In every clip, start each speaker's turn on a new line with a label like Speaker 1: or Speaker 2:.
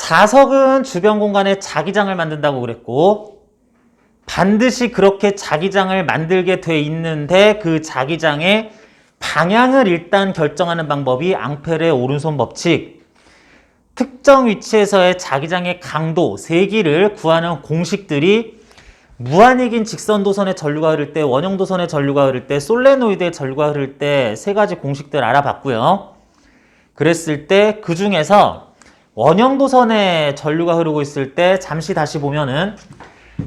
Speaker 1: 자석은 주변 공간에 자기장을 만든다고 그랬고 반드시 그렇게 자기장을 만들게 돼 있는데 그 자기장의 방향을 일단 결정하는 방법이 앙펠의 오른손 법칙, 특정 위치에서의 자기장의 강도, 세기를 구하는 공식들이 무한히 긴 직선 도선의 전류가 흐를 때, 원형 도선의 전류가 흐를 때, 솔레노이드의 전류가 흐를 때 세 가지 공식들 알아봤고요. 그랬을 때 그 중에서 원형 도선의 전류가 흐르고 있을 때 잠시 다시 보면은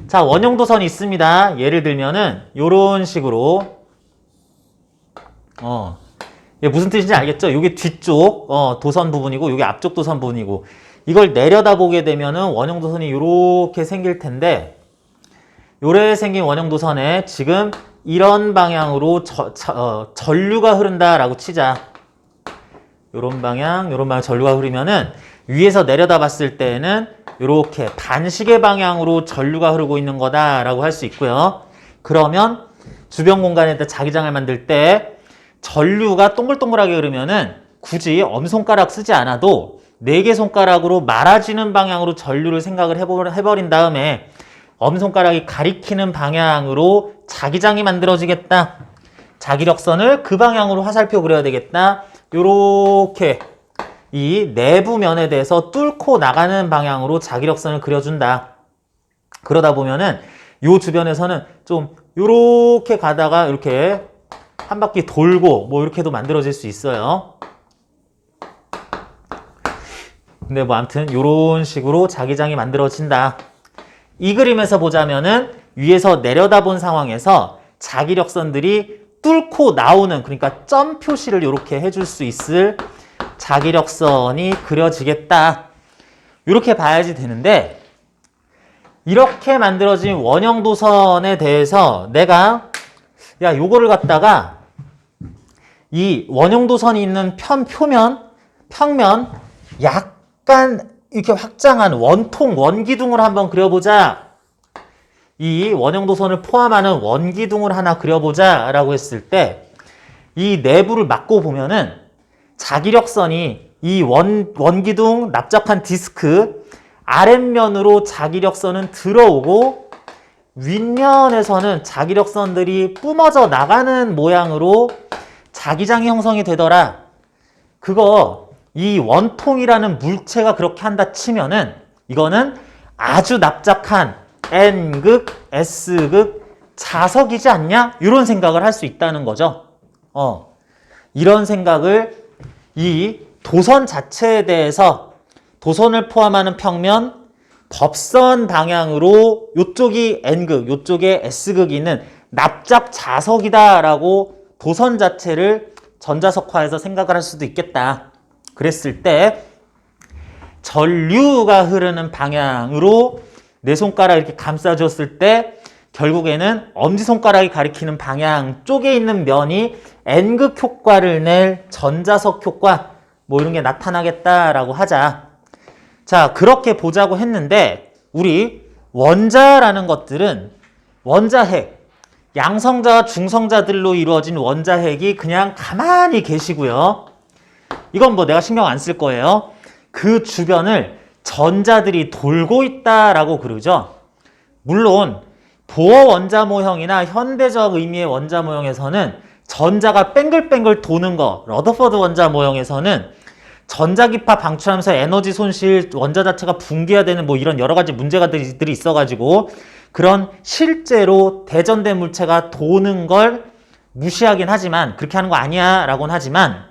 Speaker 1: 자, 원형 도선이 있습니다. 예를 들면은 요런 식으로 이게 무슨 뜻인지 알겠죠? 요게 뒤쪽 도선 부분이고 요게 앞쪽 도선 부분이고 이걸 내려다보게 되면은 원형 도선이 요렇게 생길 텐데 요래 생긴 원형 도선에 지금 이런 방향으로 전류가 흐른다라고 치자. 요런 방향 전류가 흐르면은 위에서 내려다 봤을 때는 이렇게 반시계 방향으로 전류가 흐르고 있는 거다라고 할 수 있고요. 그러면 주변 공간에다 자기장을 만들 때 전류가 동글동글하게 흐르면은 굳이 엄손가락 쓰지 않아도 4개 손가락으로 말아지는 방향으로 전류를 생각을 해버린 다음에 엄손가락이 가리키는 방향으로 자기장이 만들어지겠다. 자기력선을 그 방향으로 화살표 그려야 되겠다. 요렇게 이 내부면에 대해서 뚫고 나가는 방향으로 자기력선을 그려준다. 그러다 보면은 요 주변에서는 좀 요렇게 가다가 이렇게 한 바퀴 돌고 뭐 이렇게도 만들어질 수 있어요. 근데 뭐 아무튼 요런 식으로 자기장이 만들어진다. 이 그림에서 보자면은 위에서 내려다본 상황에서 자기력선들이 뚫고 나오는, 그러니까 점 표시를 이렇게 해줄 수 있을 자기력선이 그려지겠다. 이렇게 봐야지 되는데 이렇게 만들어진 원형 도선에 대해서 내가 요거를 갖다가 이 원형 도선이 있는 평면 약간 이렇게 확장한 원통 원기둥을 한번 그려보자. 이 원형 도선을 포함하는 원기둥을 하나 그려보자 라고 했을 때 이 내부를 막고 보면은 자기력선이 이 원기둥 납작한 디스크 아랫면으로 자기력선은 들어오고 윗면에서는 자기력선들이 뿜어져 나가는 모양으로 자기장이 형성이 되더라. 그거 이 원통이라는 물체가 그렇게 한다 치면은 이거는 아주 납작한 N극, S극 자석이지 않냐? 이런 생각을 할 수 있다는 거죠. 이런 생각을 이 도선 자체에 대해서 도선을 포함하는 평면, 법선 방향으로 이쪽이 N극, 이쪽에 S극이 있는 납작 자석이다라고 도선 자체를 전자석화해서 생각을 할 수도 있겠다. 그랬을 때 전류가 흐르는 방향으로 내 손가락 이렇게 감싸줬을 때 결국에는 엄지손가락이 가리키는 방향 쪽에 있는 면이 N극 효과를 낼 전자석 효과 뭐 이런 게 나타나겠다라고 하자. 자, 그렇게 보자고 했는데 우리 원자라는 것들은 원자핵, 양성자와 중성자들로 이루어진 원자핵이 그냥 가만히 계시고요. 이건 뭐 내가 신경 안 쓸 거예요. 그 주변을 전자들이 돌고 있다라고 그러죠. 물론 보어 원자 모형이나 현대적 의미의 원자 모형에서는 전자가 뱅글뱅글 도는 거, 러더퍼드 원자 모형에서는 전자기파 방출하면서 에너지 손실, 원자 자체가 붕괴되는 뭐 이런 여러 가지 문제가들이 있어가지고 그런 실제로 대전된 물체가 도는 걸 무시하긴 하지만 그렇게 하는 거 아니야 라고는 하지만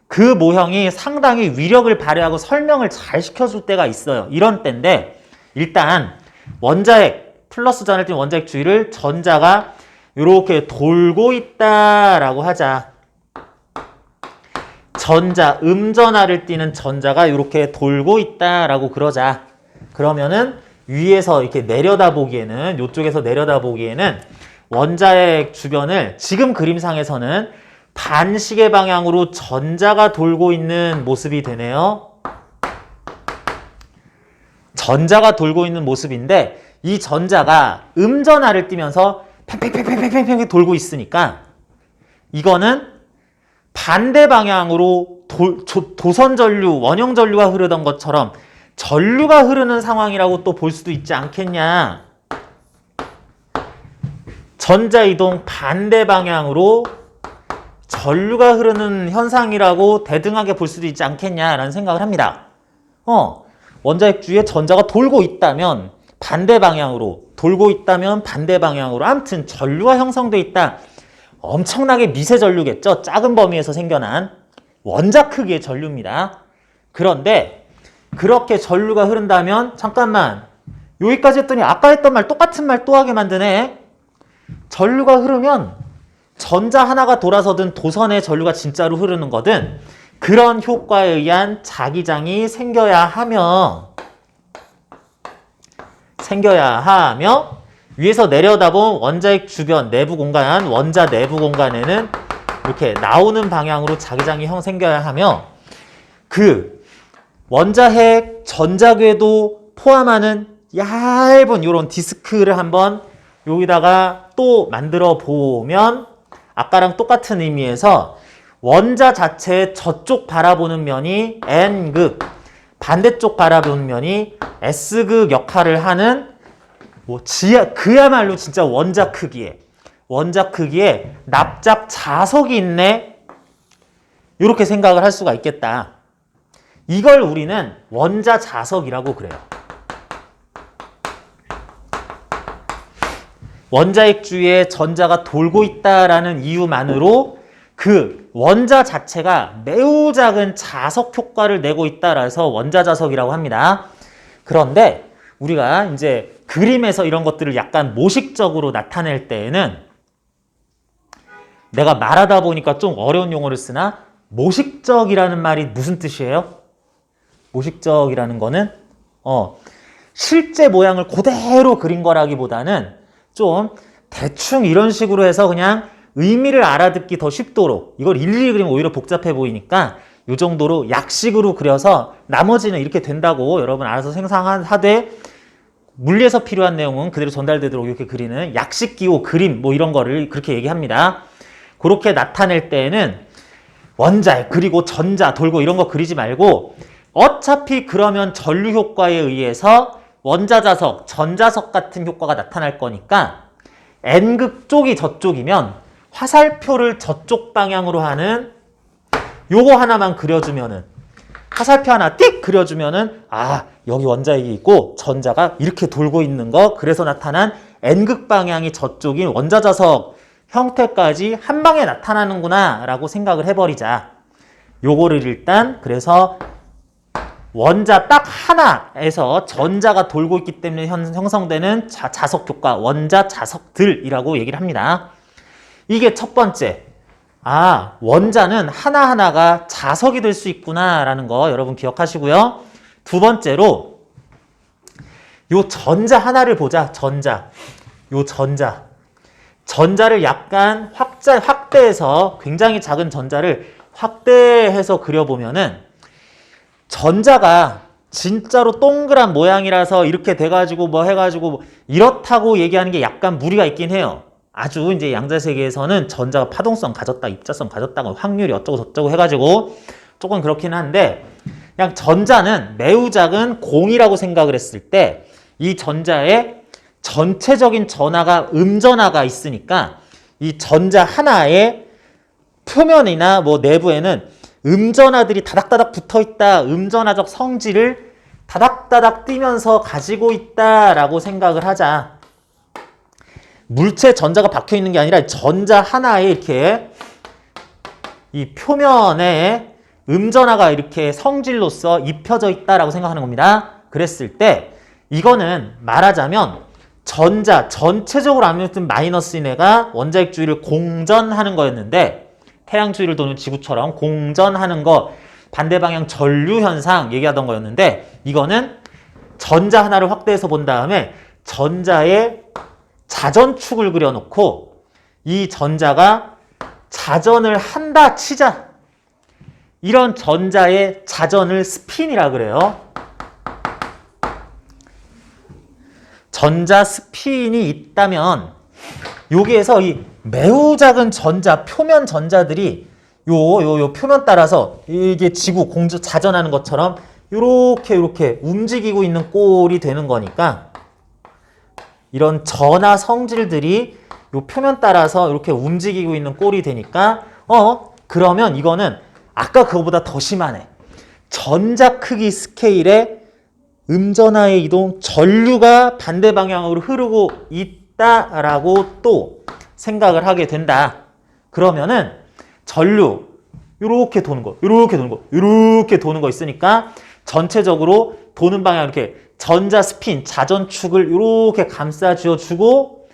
Speaker 1: 그 모형이 상당히 위력을 발휘하고 설명을 잘 시켜줄 때가 있어요. 이런 때인데 일단 원자핵 플러스 전을 띤 원자핵 주위를 전자가 이렇게 돌고 있다라고 하자. 전자, 음전하를 띠는 전자가 이렇게 돌고 있다라고 그러자. 그러면은 위에서 이렇게 내려다보기에는, 이쪽에서 내려다보기에는 원자핵 주변을 지금 그림상에서는 반시계 방향으로 전자가 돌고 있는 모습이 되네요. 전자가 돌고 있는 모습인데 이 전자가 음전하를 띠면서 팽팽팽팽팽팽 돌고 있으니까 이거는 반대 방향으로 도선 전류, 원형 전류가 흐르던 것처럼 전류가 흐르는 상황이라고 또 볼 수도 있지 않겠냐. 전자이동 반대 방향으로 전류가 흐르는 현상이라고 대등하게 볼 수도 있지 않겠냐라는 생각을 합니다. 원자핵 주위에 전자가 돌고 있다면 반대 방향으로, 돌고 있다면 반대 방향으로, 아무튼 전류가 형성돼 있다. 엄청나게 미세 전류겠죠. 작은 범위에서 생겨난 원자 크기의 전류입니다. 그런데 그렇게 전류가 흐른다면, 잠깐만, 여기까지 했더니 아까 했던 말 똑같은 말 또 하게 만드네. 전류가 흐르면 전자 하나가 돌아서든 도선의 전류가 진짜로 흐르는 거든 그런 효과에 의한 자기장이 생겨야 하며 위에서 내려다본 원자핵 주변 내부 공간, 원자 내부 공간에는 이렇게 나오는 방향으로 자기장이 생겨야 하며, 그 원자핵 전자궤도 포함하는 얇은 이런 디스크를 한번 여기다가 또 만들어 보면 아까랑 똑같은 의미에서 원자 자체의 저쪽 바라보는 면이 N극, 반대쪽 바라보는 면이 S극 역할을 하는 그야말로 진짜 원자 크기에 납작 자석이 있네. 이렇게 생각을 할 수가 있겠다. 이걸 우리는 원자 자석이라고 그래요. 원자핵 주위에 전자가 돌고 있다라는 이유만으로 그 원자 자체가 매우 작은 자석 효과를 내고 있다라서 원자 자석이라고 합니다. 그런데 우리가 이제 그림에서 이런 것들을 약간 모식적으로 나타낼 때에는, 내가 말하다 보니까 좀 어려운 용어를 쓰나, 모식적이라는 말이 무슨 뜻이에요? 모식적이라는 거는 실제 모양을 그대로 그린 거라기보다는 좀 대충 이런 식으로 해서 그냥 의미를 알아듣기 더 쉽도록, 이걸 일일이 그리면 오히려 복잡해 보이니까 이 정도로 약식으로 그려서 나머지는 이렇게 된다고 여러분 알아서 생각하되, 물리에서 필요한 내용은 그대로 전달되도록 이렇게 그리는 약식 기호, 그림 뭐 이런 거를 그렇게 얘기합니다. 그렇게 나타낼 때에는 원자핵 그리고 전자 돌고 이런 거 그리지 말고, 어차피 그러면 전류 효과에 의해서 원자자석, 전자석 같은 효과가 나타날 거니까 N극 쪽이 저쪽이면 화살표를 저쪽 방향으로 하는 요거 하나만 그려주면은, 화살표 하나 띡 그려주면은, 아, 여기 원자핵이 있고 전자가 이렇게 돌고 있는 거, 그래서 나타난 N극 방향이 저쪽인 원자자석 형태까지 한 방에 나타나는구나 라고 생각을 해버리자. 요거를 일단, 그래서 원자 딱 하나에서 전자가 돌고 있기 때문에 형성되는 자석 효과, 원자 자석들이라고 얘기를 합니다. 이게 첫 번째. 아, 원자는 하나하나가 자석이 될 수 있구나 라는 거 여러분 기억하시고요. 두 번째로 요 전자 하나를 보자. 전자를 약간 확대해서, 굉장히 작은 전자를 확대해서 그려보면은, 전자가 진짜로 동그란 모양이라서 이렇게 돼가지고 뭐 해가지고 이렇다고 얘기하는 게 약간 무리가 있긴 해요. 아주 이제 양자세계에서는 전자가 파동성 가졌다, 입자성 가졌다, 확률이 어쩌고 저쩌고 해가지고 조금 그렇긴 한데, 그냥 전자는 매우 작은 공이라고 생각을 했을 때 이 전자에 전체적인 전하가 음전하가 있으니까 이 전자 하나의 표면이나 뭐 내부에는 음전하들이 다닥다닥 붙어있다, 음전하적 성질을 다닥다닥 띄면서 가지고 있다라고 생각을 하자. 물체 전자가 박혀 있는 게 아니라 전자 하나에 이렇게 이 표면에 음전하가 이렇게 성질로서 입혀져 있다라고 생각하는 겁니다. 그랬을 때 이거는 말하자면 전자 전체적으로 아무튼 마이너스인 애가 원자핵 주위를 공전하는 거였는데, 태양 주위를 도는 지구처럼 공전하는 거, 반대 방향 전류 현상 얘기하던 거였는데, 이거는 전자 하나를 확대해서 본 다음에 전자의 자전축을 그려놓고 이 전자가 자전을 한다 치자. 이런 전자의 자전을 스핀이라 그래요. 전자 스핀이 있다면 여기에서 이 매우 작은 전자, 표면 전자들이 요 표면 따라서 이게 지구 공주 자전하는 것처럼 요렇게 움직이고 있는 꼴이 되는 거니까 이런 전하 성질들이 요 표면 따라서 이렇게 움직이고 있는 꼴이 되니까 그러면 이거는 아까 그거보다 더 심하네. 전자 크기 스케일의 음전하의 이동, 전류가 반대 방향으로 흐르고 있다라고 또 생각을 하게 된다. 그러면은 전류 이렇게 도는 거, 이렇게 도는 거 있으니까 전체적으로 도는 방향 이렇게 전자 스핀, 자전축을 이렇게 감싸주고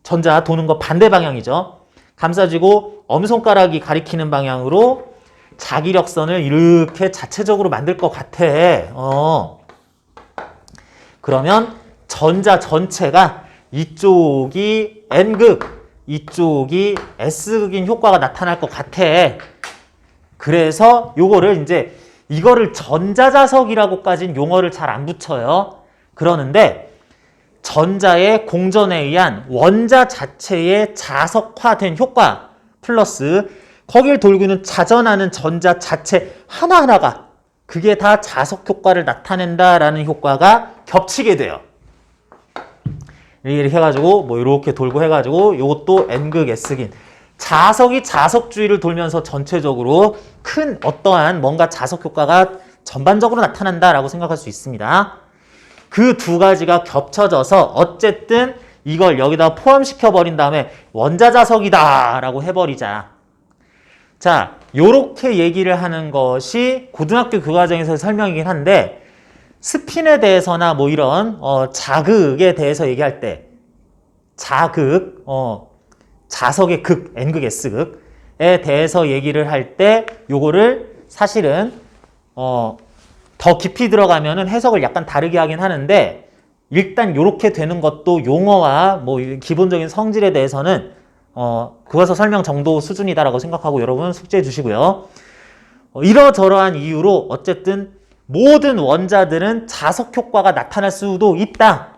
Speaker 1: 전자 도는 거 반대 방향이죠. 감싸주고 엄지손가락이 가리키는 방향으로 자기력선을 이렇게 자체적으로 만들 것 같아. 그러면 전자 전체가 이쪽이 N극, 이쪽이 S극인 효과가 나타날 것 같아. 그래서 요거를 이제 이거를 전자자석이라고까지는 용어를 잘 안 붙여요. 그러는데 전자의 공전에 의한 원자 자체의 자석화된 효과 플러스 거길 돌고 있는 자전하는 전자 자체 하나하나가 그게 다 자석 효과를 나타낸다라는 효과가 겹치게 돼요. 이렇게 해가지고 뭐 이렇게 돌고 해가지고 이것도 N극 S극인 자석이 자석 주위를 돌면서 전체적으로 큰 어떠한 뭔가 자석 효과가 전반적으로 나타난다라고 생각할 수 있습니다. 그 두 가지가 겹쳐져서 어쨌든 이걸 여기다 포함시켜 버린 다음에 원자자석이다 라고 해버리자. 자, 요렇게 얘기를 하는 것이 고등학교 교과정에서 설명이긴 한데 스핀에 대해서나 뭐 이런 자극에 대해서 얘기할 때 자극, 자석의 극, N극, S극에 대해서 얘기를 할 때 요거를 사실은 더 깊이 들어가면은 해석을 약간 다르게 하긴 하는데 일단 요렇게 되는 것도 용어와 뭐 기본적인 성질에 대해서는 그것서 설명 정도 수준이다라고 생각하고 여러분 숙지해 주시고요. 이러저러한 이유로 어쨌든 모든 원자들은 자석 효과가 나타날 수도 있다.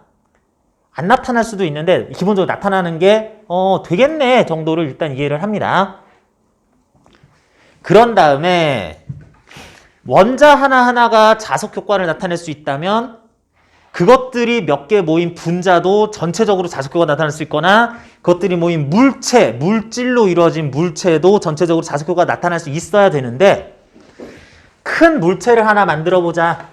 Speaker 1: 안 나타날 수도 있는데 기본적으로 나타나는 게 되겠네 정도를 일단 이해를 합니다. 그런 다음에 원자 하나하나가 자석 효과를 나타낼 수 있다면 그것들이 몇 개 모인 분자도 전체적으로 자석 효과가 나타날 수 있거나 그것들이 모인 물체, 물질로 이루어진 물체도 전체적으로 자석 효과가 나타날 수 있어야 되는데 큰 물체를 하나 만들어 보자.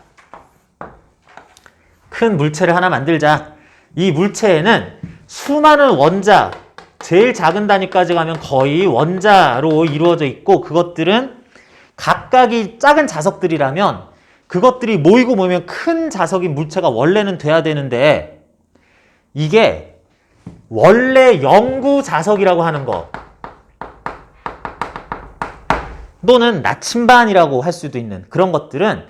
Speaker 1: 큰 물체를 하나 만들자. 이 물체에는 수많은 원자, 제일 작은 단위까지 가면 거의 원자로 이루어져 있고 그것들은 각각이 작은 자석들이라면 그것들이 모이면 큰 자석인 물체가 원래는 돼야 되는데 이게 원래 영구 자석이라고 하는 거 또는 나침반이라고 할 수도 있는 그런 것들은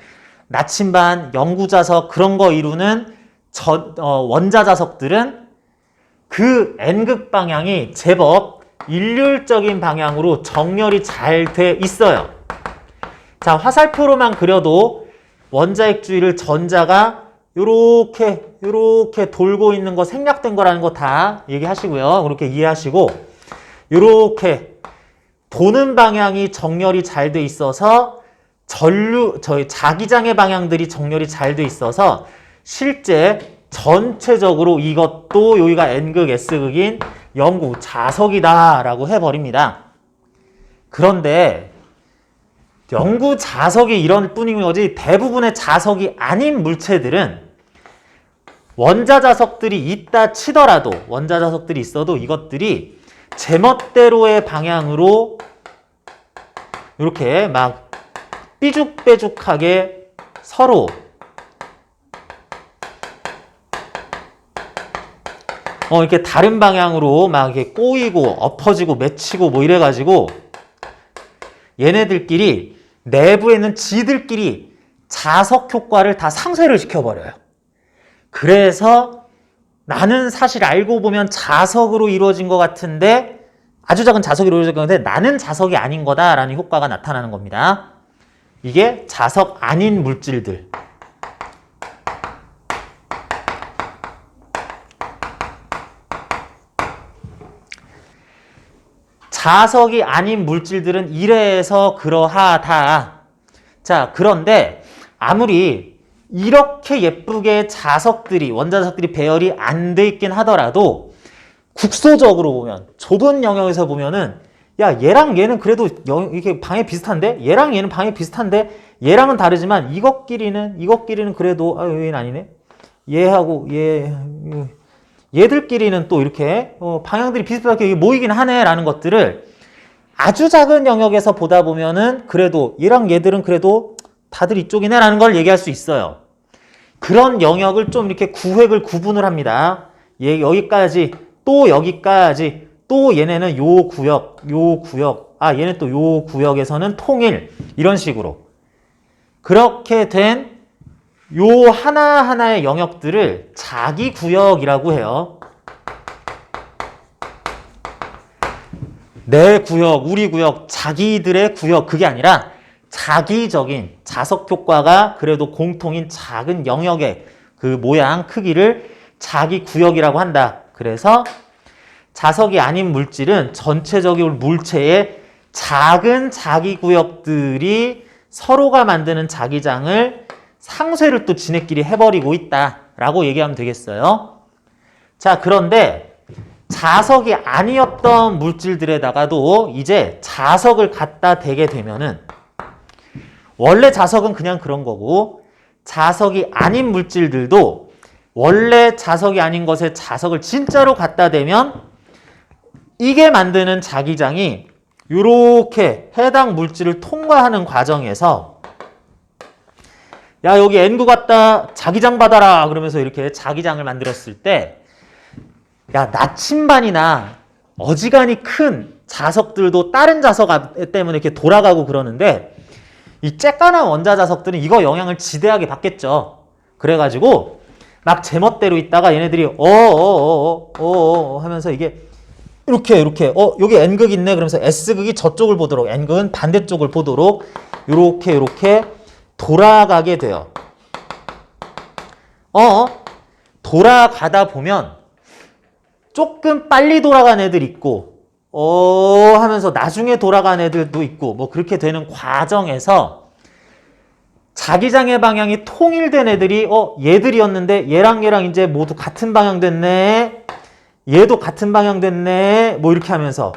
Speaker 1: 나침반, 영구 자석 그런 거 이루는 원자 자석들은 그 N극 방향이 제법 일률적인 방향으로 정렬이 잘 돼 있어요. 자, 화살표로만 그려도 원자핵 주위를 전자가 요렇게 돌고 있는 거 생략된 거라는 거 다 얘기하시고요. 그렇게 이해하시고 요렇게 도는 방향이 정렬이 잘 돼 있어서 저희 자기장의 방향들이 정렬이 잘 돼 있어서 실제 전체적으로 이것도 여기가 N극, S극인 영구 자석이다 라고 해버립니다. 그런데 영구 자석이 이런 뿐인 거지 대부분의 자석이 아닌 물체들은 원자 자석들이 있다 치더라도 원자 자석들이 있어도 이것들이 제멋대로의 방향으로 이렇게 막 삐죽빼죽하게 서로 이렇게 다른 방향으로 막 이렇게 꼬이고 엎어지고 맺히고 뭐 이래가지고 얘네들끼리 내부에는 지들끼리 자석 효과를 다 상쇄를 시켜버려요. 그래서 나는 사실 알고 보면 자석으로 이루어진 것 같은데 아주 작은 자석이 이루어진 건데 나는 자석이 아닌 거다라는 효과가 나타나는 겁니다. 이게 자석 아닌 물질들. 자석이 아닌 물질들은 이래서 그러하다. 자, 그런데 아무리 이렇게 예쁘게 원자자석들이 배열이 안 돼 있긴 하더라도 국소적으로 보면, 좁은 영역에서 보면은 야, 얘랑 얘는 그래도 이게 방해 비슷한데? 얘랑 얘는 방해 비슷한데? 얘랑은 다르지만 이것끼리는 그래도 얘는 아니네? 얘하고 얘들끼리는 또 이렇게 방향들이 비슷하게 모이긴 하네 라는 것들을 아주 작은 영역에서 보다 보면은 그래도 얘랑 얘들은 그래도 다들 이쪽이네 라는 걸 얘기할 수 있어요. 그런 영역을 좀 이렇게 구분을 합니다. 여기까지, 또 여기까지, 또 얘네는 요 구역, 얘는 또 요 구역에서는 통일, 이런 식으로. 그렇게 된 요 하나하나의 영역들을 자기 구역이라고 해요. 내 구역, 우리 구역, 자기들의 구역, 그게 아니라 자기적인 자석 효과가 그래도 공통인 작은 영역의 그 모양, 크기를 자기 구역이라고 한다. 그래서 자석이 아닌 물질은 전체적인 물체의 작은 자기 구역들이 서로가 만드는 자기장을 상쇄를 또 지네끼리 해버리고 있다라고 얘기하면 되겠어요. 자, 그런데 자석이 아니었던 물질들에다가도 이제 자석을 갖다 대게 되면은 원래 자석은 그냥 그런 거고 자석이 아닌 물질들도 원래 자석이 아닌 것에 자석을 진짜로 갖다 대면 이게 만드는 자기장이 이렇게 해당 물질을 통과하는 과정에서 야, 여기 N구 갖다 자기장 받아라 그러면서 이렇게 자기장을 만들었을 때 야, 나침반이나 어지간히 큰 자석들도 다른 자석 때문에 이렇게 돌아가고 그러는데 이 쬐깐한 원자 자석들은 이거 영향을 지대하게 받겠죠. 그래가지고 막 제멋대로 있다가 얘네들이 하면서 이게 이렇게 여기 N극 있네 그러면서 S극이 저쪽을 보도록 N극은 반대쪽을 보도록 이렇게 돌아가게 돼요. 돌아가다 보면 조금 빨리 돌아간 애들 있고 하면서 나중에 돌아간 애들도 있고 뭐 그렇게 되는 과정에서 자기장의 방향이 통일된 애들이 얘들이었는데 얘랑 이제 모두 같은 방향 됐네. 얘도 같은 방향 됐네. 뭐 이렇게 하면서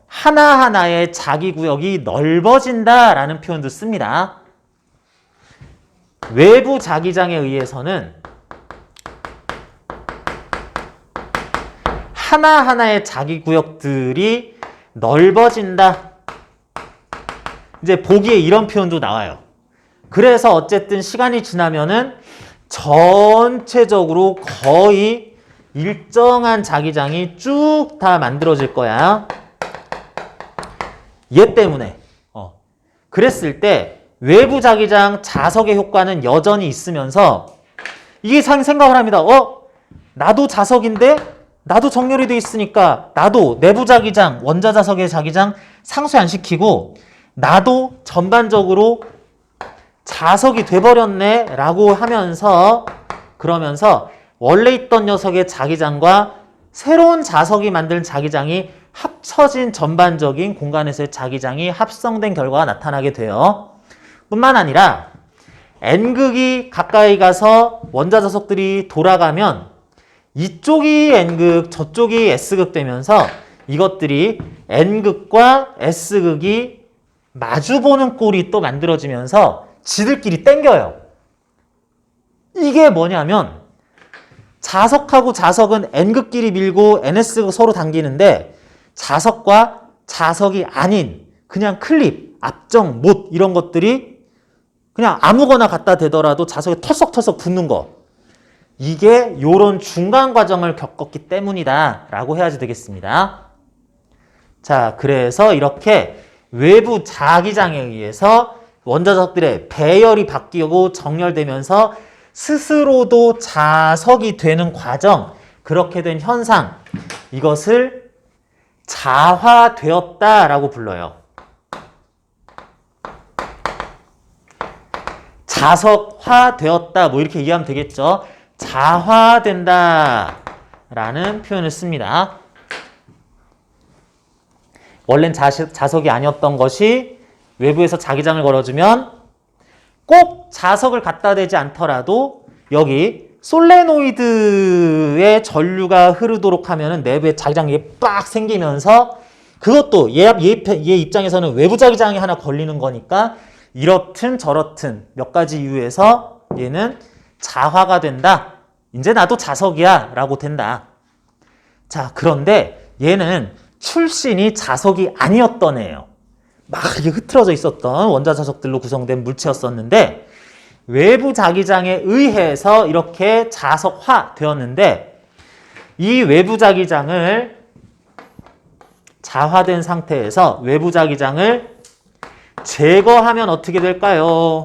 Speaker 1: 하나하나의 자기 구역이 넓어진다라는 표현도 씁니다. 외부 자기장에 의해서는 하나하나의 자기 구역들이 넓어진다. 이제 보기에 이런 표현도 나와요. 그래서 어쨌든 시간이 지나면은 전체적으로 거의 일정한 자기장이 쭉 다 만들어질 거야. 얘 때문에. 그랬을 때 외부 자기장 자석의 효과는 여전히 있으면서 이게 생각을 합니다. 나도 자석인데 나도 정렬이 돼 있으니까 나도 내부 자기장, 원자 자석의 자기장 상쇄 안 시키고 나도 전반적으로 자석이 돼버렸네 라고 하면서 그러면서 원래 있던 녀석의 자기장과 새로운 자석이 만든 자기장이 합쳐진 전반적인 공간에서의 자기장이 합성된 결과가 나타나게 돼요. 뿐만 아니라 N극이 가까이 가서 원자 자석들이 돌아가면 이쪽이 N극, 저쪽이 S극 되면서 이것들이 N극과 S극이 마주보는 꼴이 또 만들어지면서 지들끼리 땡겨요. 이게 뭐냐면 자석하고 자석은 N극끼리 밀고 NS극 서로 당기는데 자석과 자석이 아닌 그냥 클립, 압정, 못 이런 것들이 그냥 아무거나 갖다 대더라도 자석에 털썩털썩 붙는 거. 이게 요런 중간 과정을 겪었기 때문이다 라고 해야지 되겠습니다. 자, 그래서 이렇게 외부 자기장에 의해서 원자석들의 배열이 바뀌고 정렬되면서 스스로도 자석이 되는 과정, 그렇게 된 현상, 이것을 자화되었다라고 불러요. 자석화되었다, 뭐 이렇게 이해하면 되겠죠. 자화된다 라는 표현을 씁니다. 원래는 자석이 아니었던 것이 외부에서 자기장을 걸어주면 꼭 자석을 갖다 대지 않더라도 여기 솔레노이드의 전류가 흐르도록 하면은 내부에 자기장이 빡 생기면서 그것도 얘 입장에서는 외부 자기장이 하나 걸리는 거니까 이렇든 저렇든 몇 가지 이유에서 얘는 자화가 된다. 이제 나도 자석이야 라고 된다. 자, 그런데 얘는 출신이 자석이 아니었던 애예요. 막 이렇게 흐트러져 있었던 원자자석들로 구성된 물체였었는데 외부 자기장에 의해서 이렇게 자석화 되었는데 이 외부 자기장을 자화된 상태에서 외부 자기장을 제거하면 어떻게 될까요?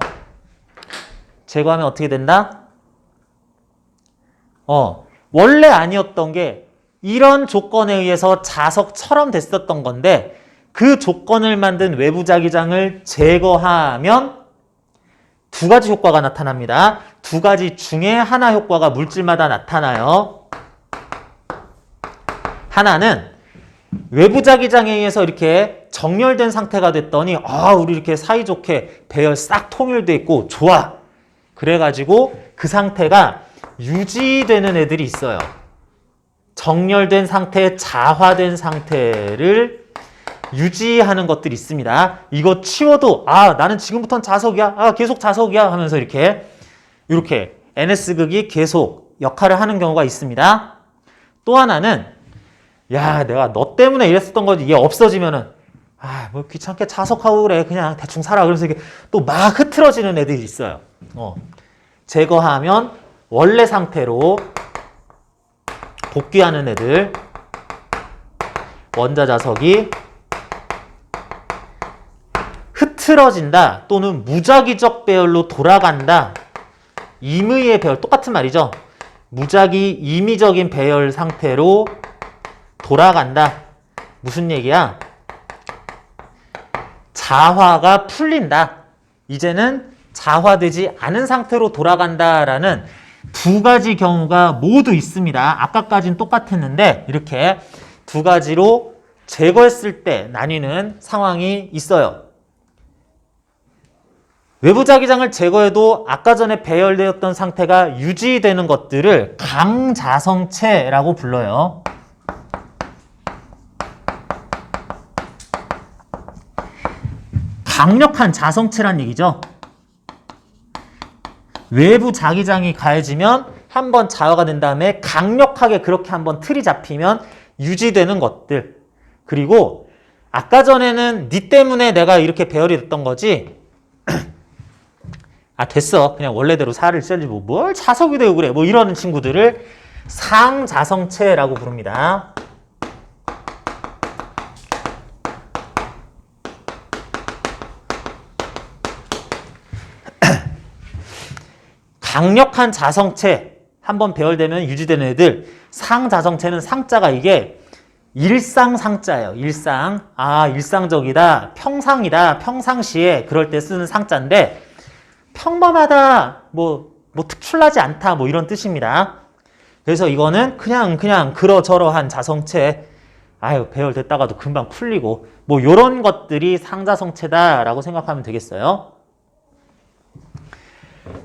Speaker 1: 제거하면 어떻게 된다? 원래 아니었던 게 이런 조건에 의해서 자석처럼 됐었던 건데 그 조건을 만든 외부 자기장을 제거하면 두 가지 효과가 나타납니다. 두 가지 중에 하나 효과가 물질마다 나타나요. 하나는 외부 자기장에 의해서 이렇게 정렬된 상태가 됐더니 우리 이렇게 사이좋게 배열 싹 통일돼 있고 좋아. 그래가지고 그 상태가 유지되는 애들이 있어요. 정렬된 상태, 자화된 상태를 유지하는 것들이 있습니다. 이거 치워도 나는 지금부터는 자석이야. 계속 자석이야 하면서 이렇게 NS극이 계속 역할을 하는 경우가 있습니다. 또 하나는 내가 너 때문에 이랬었던 거지. 얘 없어지면은 뭐 귀찮게 자석하고 그래. 그냥 대충 살아. 그래서 이게 또 막 흐트러지는 애들이 있어요. 제거하면 원래 상태로 복귀하는 애들, 원자자석이 흐트러진다 또는 무작위적 배열로 돌아간다. 임의의 배열, 똑같은 말이죠. 무작위 임의적인 배열 상태로 돌아간다. 무슨 얘기야? 자화가 풀린다. 이제는 자화되지 않은 상태로 돌아간다라는 두 가지 경우가 모두 있습니다. 아까까지는 똑같았는데 이렇게 두 가지로 제거했을 때 나뉘는 상황이 있어요. 외부 자기장을 제거해도 아까 전에 배열되었던 상태가 유지되는 것들을 강자성체라고 불러요. 강력한 자성체란 얘기죠. 외부 자기장이 가해지면 한번 자화가 된 다음에 강력하게 그렇게 한번 틀이 잡히면 유지되는 것들. 그리고 아까 전에는 니 때문에 내가 이렇게 배열이 됐던 거지. 됐어. 그냥 원래대로 살을 cel지 뭘 자석이 되고 그래. 뭐 이러는 친구들을 상자성체라고 부릅니다. 강력한 자성체, 한번 배열되면 유지되는 애들, 상자성체는 상자가 이게 일상상자예요. 일상. 일상적이다, 평상이다, 평상시에 그럴 때 쓰는 상자인데 평범하다, 뭐 특출나지 않다, 뭐 이런 뜻입니다. 그래서 이거는 그냥 그러저러한 자성체, 배열됐다가도 금방 풀리고 뭐 이런 것들이 상자성체다라고 생각하면 되겠어요.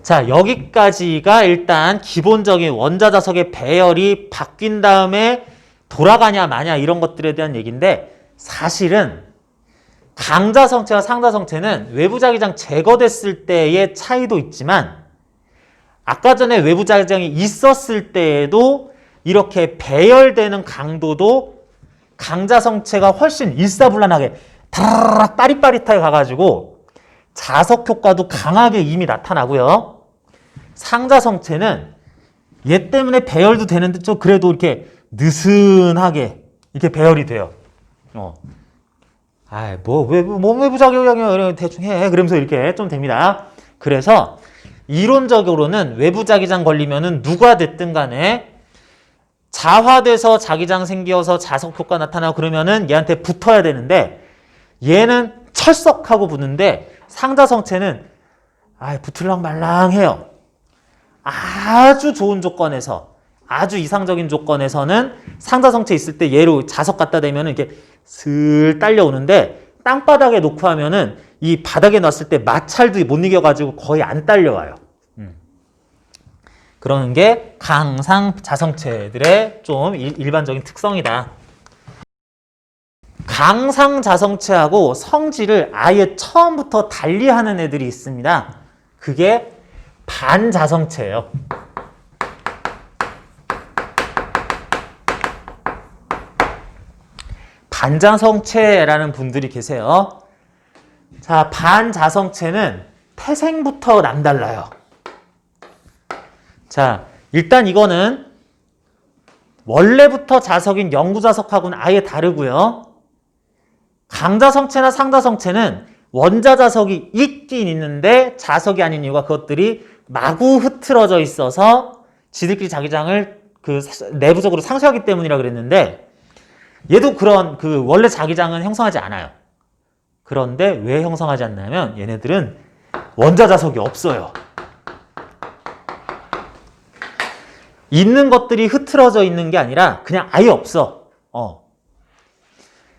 Speaker 1: 자, 여기까지가 일단 기본적인 원자자석의 배열이 바뀐 다음에 돌아가냐 마냐 이런 것들에 대한 얘기인데 사실은 강자성체와 상자성체는 외부자기장 제거됐을 때의 차이도 있지만 아까 전에 외부자기장이 있었을 때에도 이렇게 배열되는 강도도 강자성체가 훨씬 일사불란하게 다라락 빠릿빠릿하게 가가지고 자석 효과도 강하게 이미 나타나고요. 상자성체는 얘 때문에 배열도 되는데 좀 그래도 이렇게 느슨하게 이렇게 배열이 돼요. 외부자기장이야 대충 해 그러면서 이렇게 좀 됩니다. 그래서 이론적으로는 외부자기장 걸리면은 누가 됐든 간에 자화돼서 자기장 생겨서 자석 효과 나타나고 그러면은 얘한테 붙어야 되는데 얘는 철석하고 붙는데 상자성체는 붙을랑 말랑 해요. 아주 좋은 조건에서, 아주 이상적인 조건에서는 상자성체 있을 때 얘로 자석 갖다 대면 이렇게 슬 딸려오는데 땅바닥에 놓고 하면은 이 바닥에 놨을 때 마찰도 못 이겨가지고 거의 안 딸려와요. 그러는 게 강상 자성체들의 좀 일반적인 특성이다. 강상 자성체하고 성질을 아예 처음부터 달리하는 애들이 있습니다. 그게 반자성체예요. 반자성체라는 분들이 계세요. 자, 반자성체는 태생부터 남달라요. 자, 일단 이거는 원래부터 자석인 영구자석하고는 아예 다르고요. 강자성체나 상자성체는 원자자석이 있긴 있는데 자석이 아닌 이유가 그것들이 마구 흐트러져 있어서 지들끼리 자기장을 그 내부적으로 상쇄하기 때문이라 그랬는데 얘도 그런 그 원래 자기장은 형성하지 않아요. 그런데 왜 형성하지 않냐면 얘네들은 원자자석이 없어요. 있는 것들이 흐트러져 있는 게 아니라 그냥 아예 없어.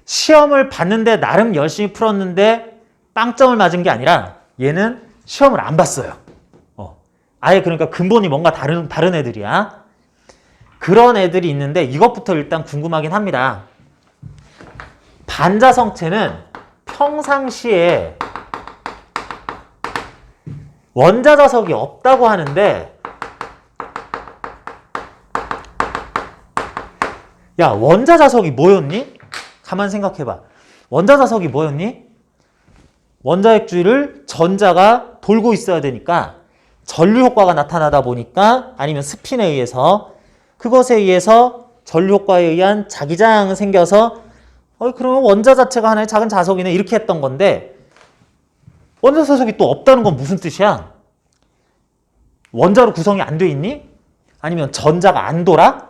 Speaker 1: 시험을 봤는데 나름 열심히 풀었는데 빵점을 맞은 게 아니라 얘는 시험을 안 봤어요. 아예 그러니까 근본이 뭔가 다른 애들이야. 그런 애들이 있는데 이것부터 일단 궁금하긴 합니다. 반자성체는 평상시에 원자자석이 없다고 하는데 야, 원자자석이 뭐였니? 가만 생각해봐. 원자자석이 뭐였니? 원자핵주를 전자가 돌고 있어야 되니까 전류 효과가 나타나다 보니까 아니면 스핀에 의해서 그것에 의해서 전류 효과에 의한 자기장이 생겨서 그러면 원자 자체가 하나의 작은 자석이네 이렇게 했던 건데 원자자석이 또 없다는 건 무슨 뜻이야? 원자로 구성이 안 돼 있니? 아니면 전자가 안 돌아?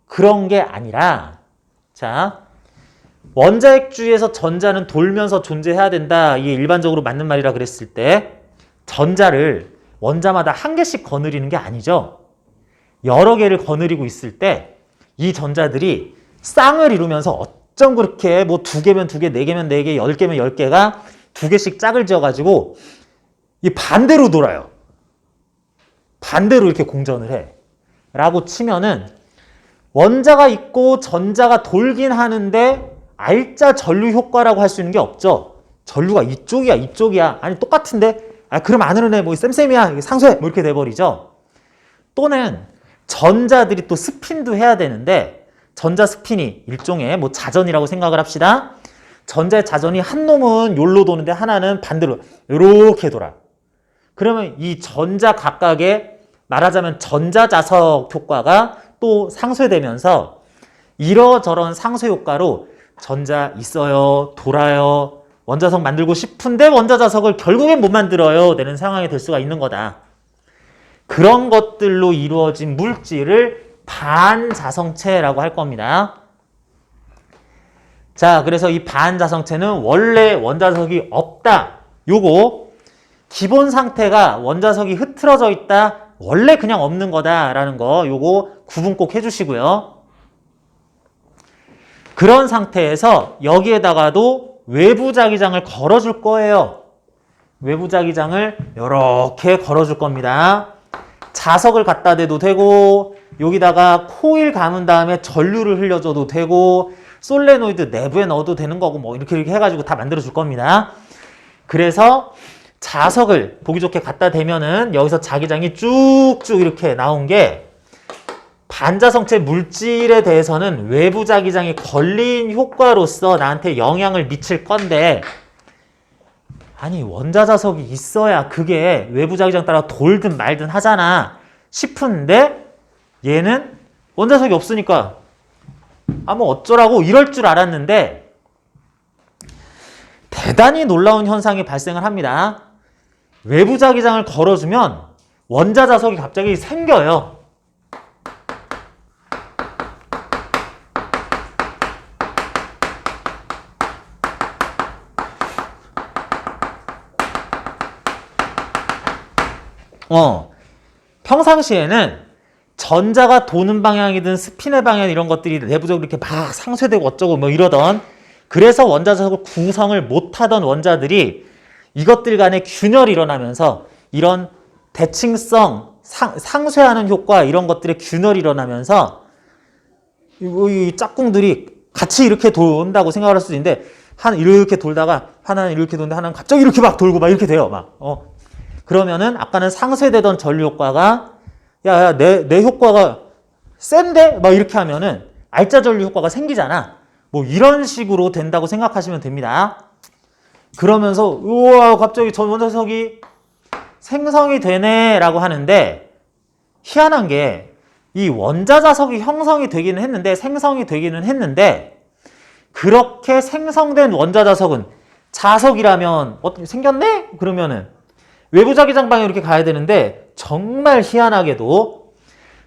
Speaker 1: 그런 게 아니라 자 원자핵주에서 전자는 돌면서 존재해야 된다. 이게 일반적으로 맞는 말이라 그랬을 때 전자를 원자마다 한 개씩 거느리는 게 아니죠. 여러 개를 거느리고 있을 때 이 전자들이 쌍을 이루면서 어쩜 그렇게 뭐 2개면 2개, 4개면 4개, 10개면 10개가 2개씩 짝을 지어가지고 이 반대로 돌아요. 반대로 이렇게 공전을 해. 라고 치면은 원자가 있고 전자가 돌긴 하는데 알짜 전류 효과라고 할 수 있는 게 없죠. 전류가 이쪽이야, 이쪽이야. 아니 똑같은데? 그럼 안 흐르네. 뭐 쌤쌤이야. 상쇄. 뭐 이렇게 돼버리죠. 또는 전자들이 또 스핀도 해야 되는데 전자 스핀이 일종의 뭐 자전이라고 생각을 합시다. 전자의 자전이 한 놈은 요로 도는데 하나는 반대로 이렇게 돌아. 그러면 이 전자 각각의 말하자면 전자자석 효과가 또 상쇄되면서 이러저런 상쇄 효과로 전자 있어요, 돌아요, 원자석 만들고 싶은데 원자자석을 결국엔 못 만들어요 되는 상황이 될 수가 있는 거다. 그런 것들로 이루어진 물질을 반자성체라고 할 겁니다. 자, 그래서 이 반자성체는 원래 원자석이 없다. 요거 기본 상태가 원자석이 흐트러져 있다. 원래 그냥 없는 거다라는 거 요거 구분 꼭 해주시고요. 그런 상태에서 여기에다가도 외부 자기장을 걸어줄 거예요. 외부 자기장을 이렇게 걸어줄 겁니다. 자석을 갖다 대도 되고 여기다가 코일 감은 다음에 전류를 흘려줘도 되고 솔레노이드 내부에 넣어도 되는 거고 뭐 이렇게 해가지고 다 만들어줄 겁니다. 그래서 자석을 보기 좋게 갖다 대면은 여기서 자기장이 쭉쭉 이렇게 나온 게 반자성체 물질에 대해서는 외부 자기장이 걸린 효과로서 나한테 영향을 미칠 건데 아니 원자자석이 있어야 그게 외부 자기장 따라 돌든 말든 하잖아 싶은데 얘는 원자석이 없으니까 뭐 어쩌라고 이럴 줄 알았는데 대단히 놀라운 현상이 발생을 합니다. 외부 자기장을 걸어주면 원자자석이 갑자기 생겨요. 평상시에는 전자가 도는 방향이든 스핀의 방향 이런 것들이 내부적으로 이렇게 막 상쇄되고 어쩌고 뭐 이러던 그래서 원자자석을 구성을 못하던 원자들이 이것들 간에 균열이 일어나면서 이런 대칭성, 상쇄하는 효과 이런 것들의 균열이 일어나면서 이 짝꿍들이 같이 이렇게 돈다고 생각을 할 수도 있는데 하나 이렇게 돌다가 하나는 이렇게 도는데 하나는 갑자기 이렇게 막 돌고 막 이렇게 돼요. 그러면은 아까는 상쇄되던 전류 효과가 내 효과가 센데? 막 이렇게 하면은 알짜 전류 효과가 생기잖아. 뭐 이런 식으로 된다고 생각하시면 됩니다. 그러면서 우와 갑자기 전 원자석이 생성이 되네 라고 하는데 희한한 게 이 원자자석이 형성이 되기는 했는데 생성이 되기는 했는데 그렇게 생성된 원자자석은 자석이라면 어떻게 생겼네? 그러면은 외부자기장 방향으로 이렇게 가야 되는데 정말 희한하게도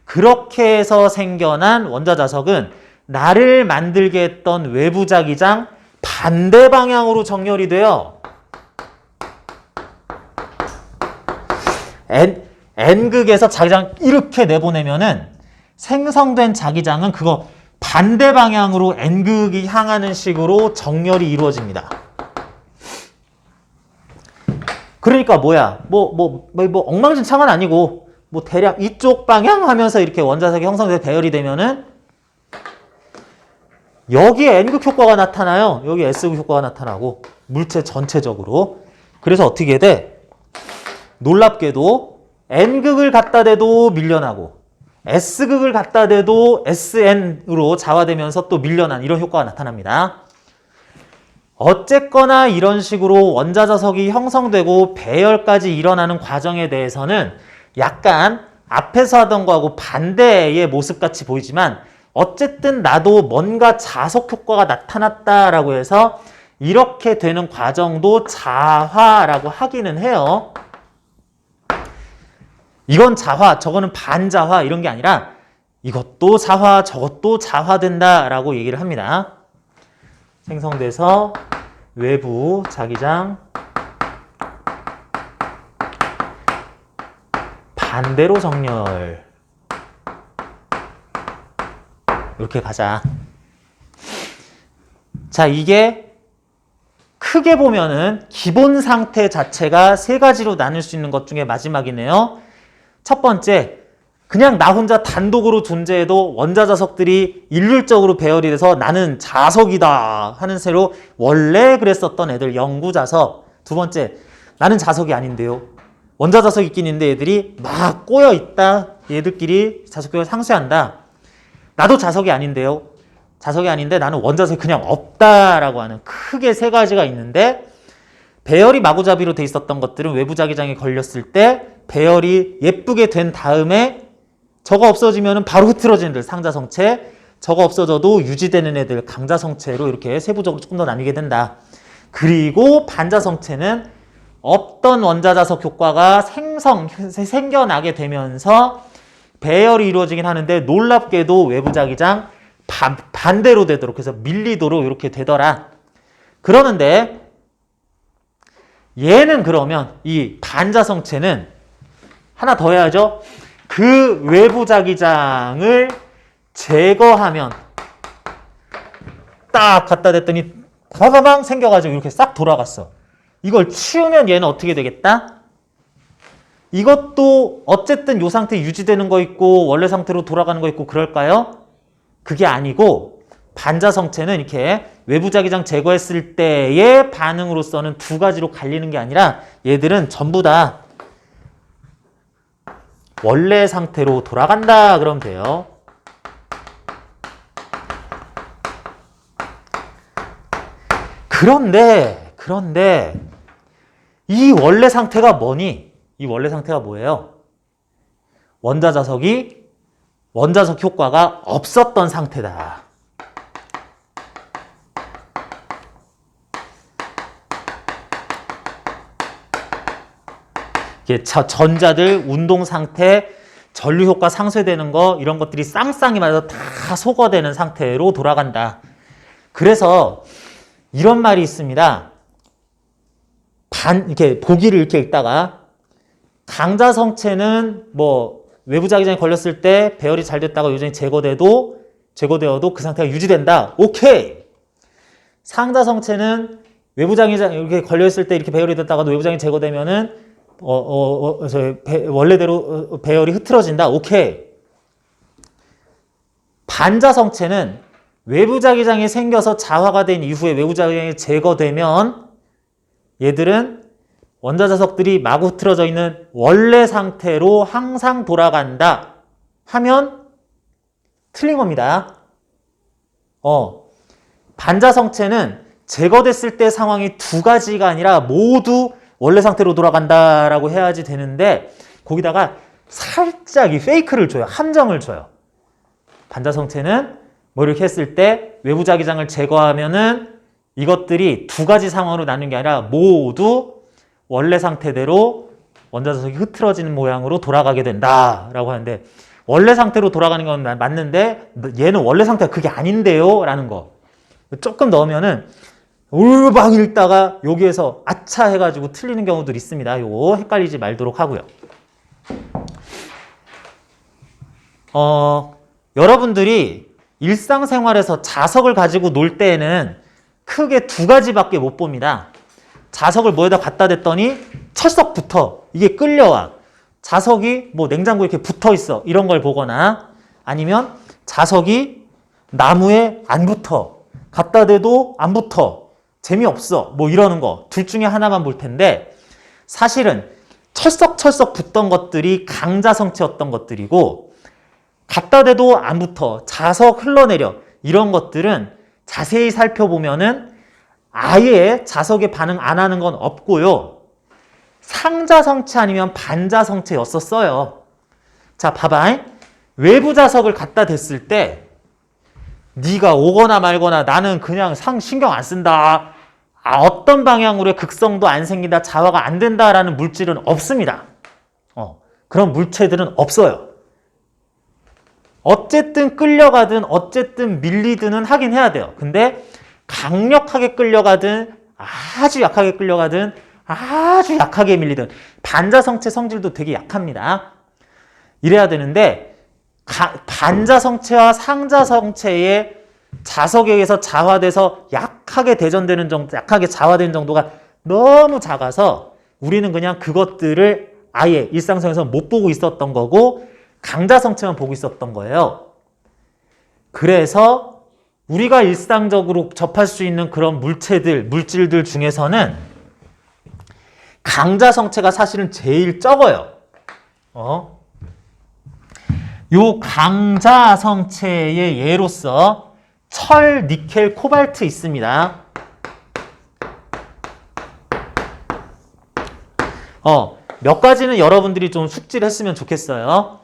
Speaker 1: 그렇게 해서 생겨난 원자자석은 나를 만들게 했던 외부자기장 반대 방향으로 정렬이 돼요. N극에서 자기장 이렇게 내보내면은 생성된 자기장은 그거 반대 방향으로 N극이 향하는 식으로 정렬이 이루어집니다. 그러니까 뭐야? 뭐 엉망진창은 아니고 뭐 대략 이쪽 방향 하면서 이렇게 원자석이 형성돼서 배열이 되면은 여기에 N극 효과가 나타나요. 여기 S극 효과가 나타나고 물체 전체적으로. 그래서 어떻게 돼? 놀랍게도 N극을 갖다 대도 밀려나고 S극을 갖다 대도 SN으로 자화되면서 또 밀려난 이런 효과가 나타납니다. 어쨌거나 이런 식으로 원자자석이 형성되고 배열까지 일어나는 과정에 대해서는 약간 앞에서 하던 거하고 반대의 모습같이 보이지만 어쨌든 나도 뭔가 자석 효과가 나타났다라고 해서 이렇게 되는 과정도 자화라고 하기는 해요. 이건 자화, 저거는 반자화 이런 게 아니라 이것도 자화, 저것도 자화된다라고 얘기를 합니다. 생성돼서 외부 자기장 반대로 정렬 이렇게 가자. 자, 이게 크게 보면은 기본 상태 자체가 세 가지로 나눌 수 있는 것 중에 마지막이네요. 첫 번째, 그냥 나 혼자 단독으로 존재해도 원자자석들이 일률적으로 배열이 돼서 나는 자석이다 하는 새로 원래 그랬었던 애들 영구자석. 두 번째, 나는 자석이 아닌데요. 원자자석이 있긴 있는데 얘들이 막 꼬여있다. 얘들끼리 자석교를 상쇄한다. 나도 자석이 아닌데요. 자석이 아닌데 나는 원자석이 그냥 없다라고 하는 크게 세 가지가 있는데 배열이 마구잡이로 돼 있었던 것들은 외부자기장에 걸렸을 때 배열이 예쁘게 된 다음에 저거 없어지면 바로 흐트러지는 애들 상자성체, 저거 없어져도 유지되는 애들 강자성체로 이렇게 세부적으로 조금 더 나뉘게 된다. 그리고 반자성체는 없던 원자자석 효과가 생겨나게 되면서 배열이 이루어지긴 하는데 놀랍게도 외부자기장 반대로 되도록 해서 밀리도록 이렇게 되더라. 그러는데 얘는 그러면 이 반자성체는 하나 더 해야죠. 그 외부자기장을 제거하면 딱 갖다 댔더니 바바방 생겨가지고 이렇게 싹 돌아갔어. 이걸 치우면 얘는 어떻게 되겠다? 이것도 어쨌든 이 상태 유지되는 거 있고 원래 상태로 돌아가는 거 있고 그럴까요? 그게 아니고 반자성체는 이렇게 외부자기장 제거했을 때의 반응으로서는 두 가지로 갈리는 게 아니라 얘들은 전부 다 원래 상태로 돌아간다 그러면 돼요. 그런데 이 원래 상태가 뭐니? 이 원래 상태가 뭐예요? 원자석 효과가 없었던 상태다. 전자들 운동 상태, 전류 효과 상쇄되는 거 이런 것들이 쌍쌍이 맞아서 다 소거되는 상태로 돌아간다. 그래서 이런 말이 있습니다. 이렇게 보기를 이렇게 읽다가 강자성체는 뭐 외부자기장에 걸렸을 때 배열이 잘 됐다가 요정이 제거되어도 그 상태가 유지된다. 오케이. 상자 성체는 외부장이 이렇게 걸려있을 때 이렇게 배열이 됐다가도 외부장이 제거되면은 원래대로 배열이 흐트러진다. 오케이. 반자 성체는 외부 자기장이 생겨서 자화가 된 이후에 외부 자기장이 제거되면 얘들은 원자 자석들이 마구 흐트러져 있는 원래 상태로 항상 돌아간다 하면 틀린 겁니다. 반자 성체는 제거됐을 때 상황이 두 가지가 아니라 모두 원래 상태로 돌아간다라고 해야지 되는데 거기다가 살짝 이 페이크를 줘요. 함정을 줘요. 반자 성체는 뭐 이렇게 했을 때 외부 자기장을 제거하면은 이것들이 두 가지 상황으로 나누는 게 아니라 모두 원래 상태대로 원자 자석이 흐트러지는 모양으로 돌아가게 된다라고 하는데 원래 상태로 돌아가는 건 맞는데 얘는 원래 상태가 그게 아닌데요 라는 거 조금 넣으면은 울박 읽다가 여기에서 아차 해가지고 틀리는 경우들이 있습니다. 요거 헷갈리지 말도록 하고요. 여러분들이 일상생활에서 자석을 가지고 놀 때에는 크게 두 가지밖에 못 봅니다. 자석을 뭐에다 갖다 댔더니 철석부터 이게 끌려와. 자석이 뭐 냉장고에 이렇게 붙어 있어. 이런 걸 보거나 아니면 자석이 나무에 안 붙어. 갖다 대도 안 붙어. 재미없어. 뭐 이러는 거. 둘 중에 하나만 볼 텐데 사실은 철썩철썩 붙던 것들이 강자성체였던 것들이고 갖다 대도 안 붙어. 자석 흘러내려. 이런 것들은 자세히 살펴보면은 아예 자석에 반응 안 하는 건 없고요. 상자성체 아니면 반자성체였었어요. 자, 봐봐. 외부 자석을 갖다 댔을 때 네가 오거나 말거나 나는 그냥 신경 안 쓴다. 어떤 방향으로의 극성도 안 생긴다. 자화가 안 된다라는 물질은 없습니다. 그런 물체들은 없어요. 어쨌든 끌려가든 어쨌든 밀리든은 하긴 해야 돼요. 근데 강력하게 끌려가든 아주 약하게 끌려가든 아주 약하게 밀리든 반자성체 성질도 되게 약합니다. 이래야 되는데 반자성체와 상자성체의 자석에 의해서 자화돼서 약하게 대전되는 정도, 약하게 자화되는 정도가 너무 작아서 우리는 그냥 그것들을 아예 일상생활에서 못 보고 있었던 거고 강자성체만 보고 있었던 거예요. 그래서 우리가 일상적으로 접할 수 있는 그런 물질들 중에서는 강자성체가 사실은 제일 적어요. 요 강자성체의 예로서 철, 니켈, 코발트 있습니다. 몇 가지는 여러분들이 좀 숙지를 했으면 좋겠어요.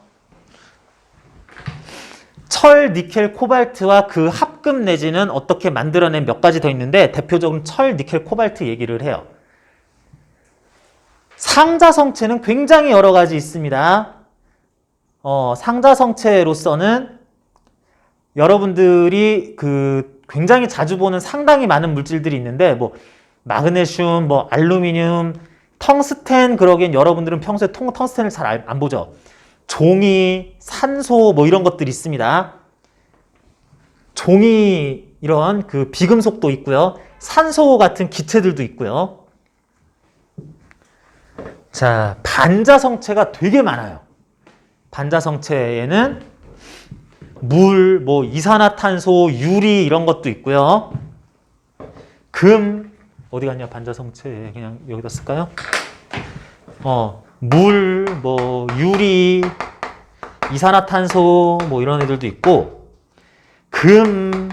Speaker 1: 철, 니켈, 코발트와 그 합금 내지는 어떻게 만들어낸 몇 가지 더 있는데 대표적으로 철, 니켈, 코발트 얘기를 해요. 상자성체는 굉장히 여러 가지 있습니다. 상자성체로서는 여러분들이 굉장히 자주 보는 상당히 많은 물질들이 있는데 뭐 마그네슘, 뭐 알루미늄, 텅스텐 그러기엔 여러분들은 평소에 텅스텐을 잘 안 보죠. 종이, 산소 뭐 이런 것들이 있습니다. 종이 이런 비금속도 있고요. 산소 같은 기체들도 있고요. 자, 반자성체가 되게 많아요. 반자성체에는 물, 뭐 이산화탄소, 유리 이런 것도 있고요. 금, 어디 갔냐 반자성체 그냥 여기다 쓸까요? 물, 뭐 유리, 이산화탄소 뭐 이런 애들도 있고 금,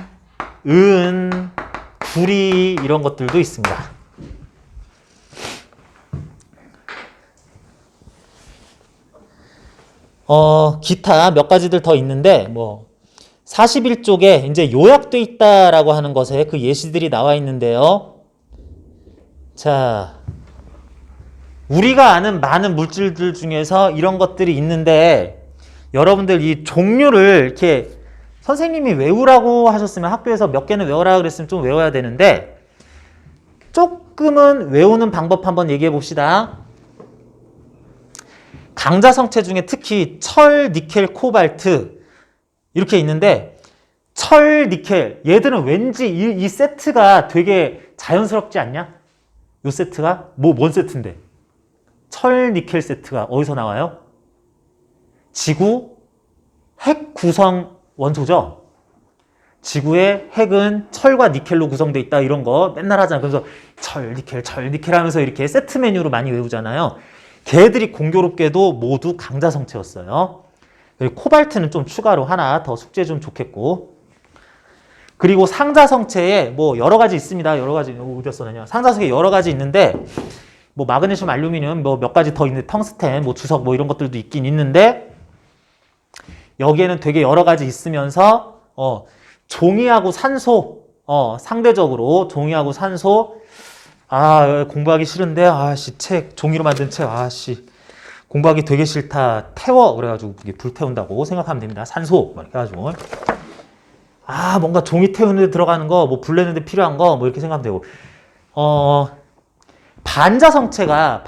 Speaker 1: 은, 구리 이런 것들도 있습니다. 기타 몇 가지들 더 있는데 뭐 41쪽에 이제 요약돼 있다라고 하는 것에 그 예시들이 나와 있는데요. 자, 우리가 아는 많은 물질들 중에서 이런 것들이 있는데 여러분들 이 종류를 이렇게 선생님이 외우라고 하셨으면 학교에서 몇 개는 외우라 그랬으면 좀 외워야 되는데 조금은 외우는 방법 한번 얘기해 봅시다. 강자성체 중에 특히 철, 니켈, 코발트 이렇게 있는데 철, 니켈. 얘들은 왠지 이 세트가 되게 자연스럽지 않냐? 이 세트가? 뭔 세트인데? 철, 니켈 세트가 어디서 나와요? 지구 핵 구성 원소죠? 지구의 핵은 철과 니켈로 구성되어 있다 이런 거 맨날 하잖아. 그래서 철, 니켈 하면서 이렇게 세트 메뉴로 많이 외우잖아요. 걔들이 공교롭게도 모두 강자성체였어요. 그리고 코발트는 좀 추가로 하나 더 숙제 좀 좋겠고. 그리고 상자성체에 뭐 여러 가지 있습니다. 여러 가지 어디다 써놨냐? 상자성체 여러 가지 있는데 뭐 마그네슘, 알루미늄 뭐 몇 가지 더 있는 텅스텐, 뭐 주석 뭐 이런 것들도 있긴 있는데 여기에는 되게 여러 가지 있으면서 종이하고 산소 상대적으로 종이하고 산소 공부하기 싫은데 책 종이로 만든 책 공부하기 되게 싫다 태워 그래가지고 불 태운다고 생각하면 됩니다. 산소 뭐 이렇게 해가지고 뭔가 종이 태우는 데 들어가는 거 뭐 불 내는 데 필요한 거 뭐 이렇게 생각하면 되고 반자성체가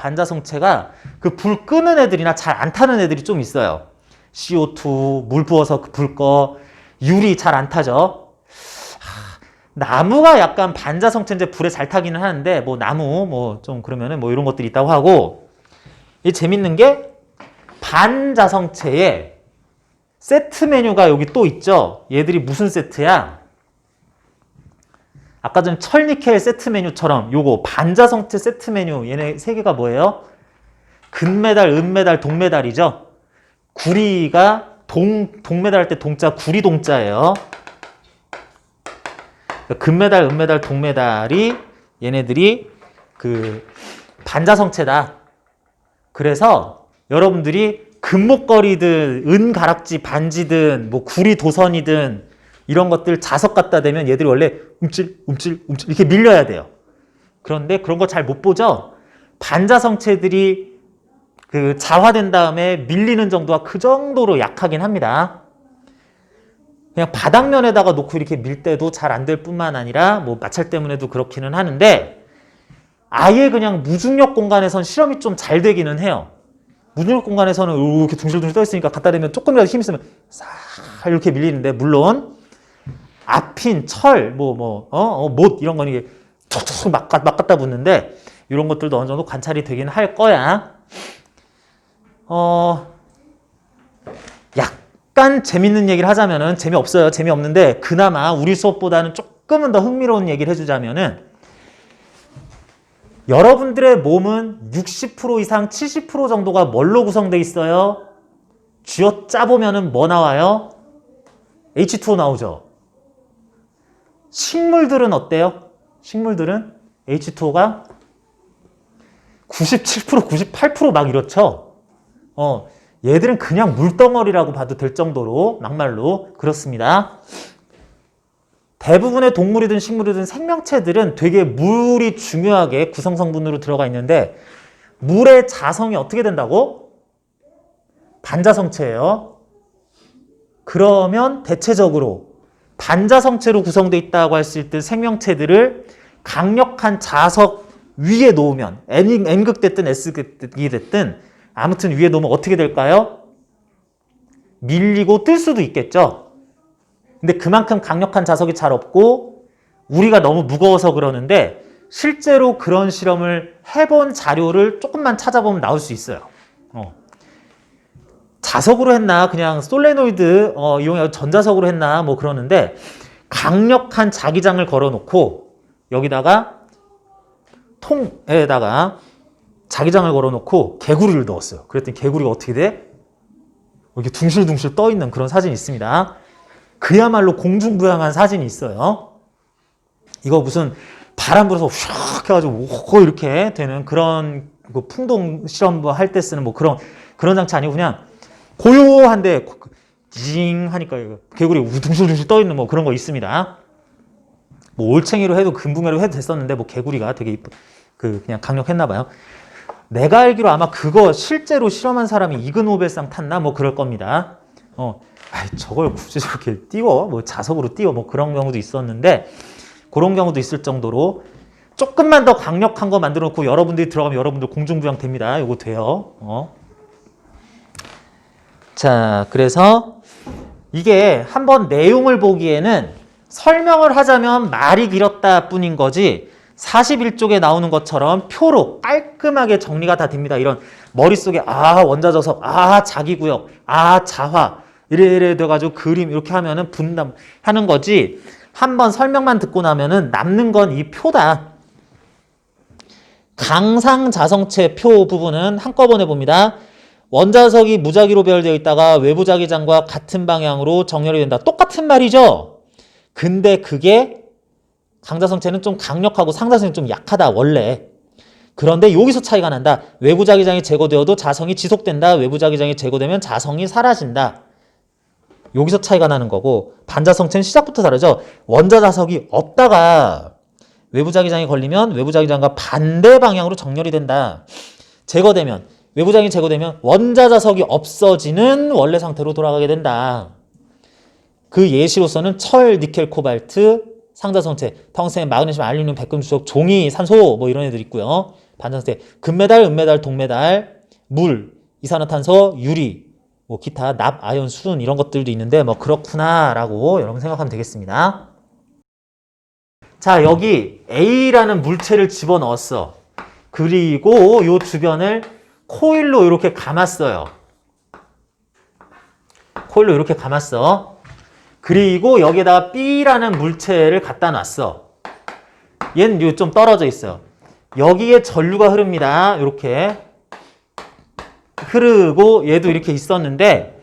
Speaker 1: 그 불 끄는 애들이나 잘 안 타는 애들이 좀 있어요. CO2 물 부어서 불 꺼 유리 잘 안 타죠. 나무가 약간 반자성체인데 불에 잘 타기는 하는데 뭐 나무 뭐 좀 그러면은 뭐 이런 것들이 있다고 하고 이 재밌는 게 반자성체에 세트 메뉴가 여기 또 있죠. 얘들이 무슨 세트야? 아까 전 철니켈 세트 메뉴처럼 요거 반자성체 세트 메뉴 얘네 세 개가 뭐예요? 금메달, 은메달, 동메달이죠. 구리가 동메달 할 때 동자 구리 동자예요. 금메달, 은메달, 동메달이 얘네들이 그 반자성체다. 그래서 여러분들이 금목걸이든 은가락지 반지든 뭐 구리 도선이든 이런 것들 자석 갖다 대면 얘들이 원래 움찔 이렇게 밀려야 돼요. 그런데 그런 거 잘 못 보죠? 반자성체들이 그 자화된 다음에 밀리는 정도가 그 정도로 약하긴 합니다. 그냥 바닥면에다가 놓고 이렇게 밀 때도 잘 안 될 뿐만 아니라 뭐 마찰 때문에도 그렇기는 하는데 아예 그냥 무중력 공간에선 실험이 좀 잘 되기는 해요. 무중력 공간에서는 이렇게 둥실둥실 떠 있으니까 갖다 대면 조금이라도 힘 있으면 싹 이렇게 밀리는데 물론 앞핀, 철, 못 이런 거는 이게 툭툭 막 갖다 붙는데 이런 것들도 어느 정도 관찰이 되긴 할 거야. 약간 재밌는 얘기를 하자면은 재미없어요. 재미없는데 그나마 우리 수업보다는 조금은 더 흥미로운 얘기를 해주자면은 여러분들의 몸은 60% 이상 70% 정도가 뭘로 구성되어 있어요? 쥐어 짜보면은 뭐 나와요? H2O 나오죠. 식물들은 어때요? 식물들은 H2O가 97%, 98% 막 이렇죠. 얘들은 그냥 물덩어리라고 봐도 될 정도로 막말로 그렇습니다. 대부분의 동물이든 식물이든 생명체들은 되게 물이 중요하게 구성성분으로 들어가 있는데 물의 자성이 어떻게 된다고? 반자성체예요. 그러면 대체적으로 반자성체로 구성되어 있다고 했을 때 생명체들을 강력한 자석 위에 놓으면 N극 됐든 S극이 됐든 아무튼 위에 놓으면 어떻게 될까요? 밀리고 뜰 수도 있겠죠. 근데 그만큼 강력한 자석이 잘 없고 우리가 너무 무거워서 그러는데 실제로 그런 실험을 해본 자료를 조금만 찾아보면 나올 수 있어요. 자석으로 했나 그냥 솔레노이드 이용해서 전자석으로 했나 뭐 그러는데 강력한 자기장을 걸어놓고 여기다가 통에다가 자기장을 걸어놓고 개구리를 넣었어요. 그랬더니 개구리가 어떻게 돼? 이렇게 둥실둥실 떠있는 그런 사진이 있습니다. 그야말로 공중부양한 사진이 있어요. 이거 무슨 바람 불어서 휙 해가지고 이렇게 되는 그런 풍동 실험 할 때 쓰는 뭐 그런 장치 아니고 그냥 고요한데 징 하니까 개구리 둥실둥실 떠있는 뭐 그런 거 있습니다. 뭐 올챙이로 해도 금붕어로 해도 됐었는데 뭐 개구리가 되게 그냥 강력했나 봐요. 내가 알기로 아마 그거 실제로 실험한 사람이 이그노벨상 탔나 뭐 그럴 겁니다. 저걸 굳이 저렇게 띄워 뭐 자석으로 띄워 뭐 그런 경우도 있었는데 그런 경우도 있을 정도로 조금만 더 강력한 거 만들어 놓고 여러분들이 들어가면 여러분들 공중부양 됩니다. 요거 돼요. 자, 그래서 이게 한번 내용을 보기에는 설명을 하자면 말이 길었다 뿐인 거지 41쪽에 나오는 것처럼 표로 깔끔하게 정리가 다 됩니다. 이런 머릿속에 원자저석, 자기구역, 자화 이래 돼가지고 그림 이렇게 하면은 분담하는 거지 한번 설명만 듣고 나면은 남는 건 이 표다. 강상자성체 표 부분은 한꺼번에 봅니다. 원자석이 무자기로 배열되어 있다가 외부 자기장과 같은 방향으로 정렬이 된다. 똑같은 말이죠? 근데 그게 강자성체는 좀 강력하고 상자성체는 좀 약하다 원래. 그런데 여기서 차이가 난다. 외부 자기장이 제거되어도 자성이 지속된다. 외부 자기장이 제거되면 자성이 사라진다. 여기서 차이가 나는 거고 반자성체는 시작부터 다르죠. 원자자석이 없다가 외부 자기장이 걸리면 외부 자기장과 반대 방향으로 정렬이 된다. 제거되면 외부 자기장이 제거되면 원자자석이 없어지는 원래 상태로 돌아가게 된다. 그 예시로서는 철, 니켈, 코발트, 상자성체, 텅센, 마그네슘, 알루미늄, 백금, 수소, 종이, 산소 뭐 이런 애들 있고요. 반자성체, 금메달, 은메달, 동메달, 물, 이산화탄소, 유리, 뭐 기타, 납, 아연, 수은 이런 것들도 있는데 뭐 그렇구나라고 여러분 생각하면 되겠습니다. 자, 여기 A라는 물체를 집어넣었어. 그리고 이 주변을 코일로 이렇게 감았어요. 코일로 이렇게 감았어. 그리고 여기에다가 B라는 물체를 갖다 놨어. 얘는 좀 떨어져 있어요. 여기에 전류가 흐릅니다. 이렇게 흐르고 얘도 이렇게 있었는데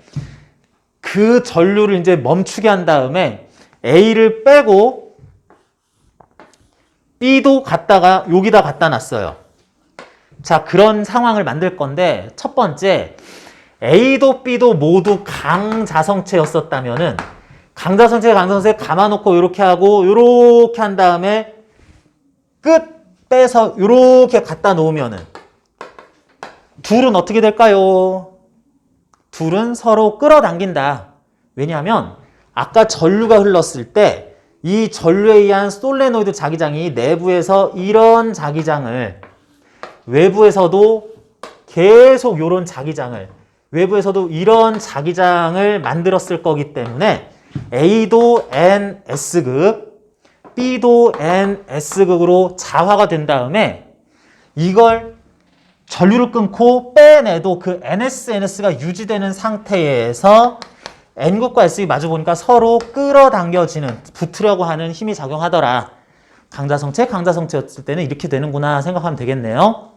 Speaker 1: 그 전류를 이제 멈추게 한 다음에 A를 빼고 B도 여기다 갖다 놨어요. 자, 그런 상황을 만들 건데 첫 번째 A도 B도 모두 강자성체였었다면은 강자성체 감아놓고 이렇게 하고 이렇게 한 다음에 끝 빼서 이렇게 갖다 놓으면은 둘은 어떻게 될까요? 둘은 서로 끌어당긴다. 왜냐하면 아까 전류가 흘렀을 때 이 전류에 의한 솔레노이드 자기장이 내부에서 이런 자기장을 외부에서도 계속 이런 자기장을 외부에서도 이런 자기장을 만들었을 거기 때문에 A도 NS극, B도 NS극으로 자화가 된 다음에 이걸 전류를 끊고 빼내도 그 NS가 유지되는 상태에서 N극과 S극이 마주보니까 서로 끌어당겨지는, 붙으려고 하는 힘이 작용하더라. 강자성체였을 때는 이렇게 되는구나 생각하면 되겠네요.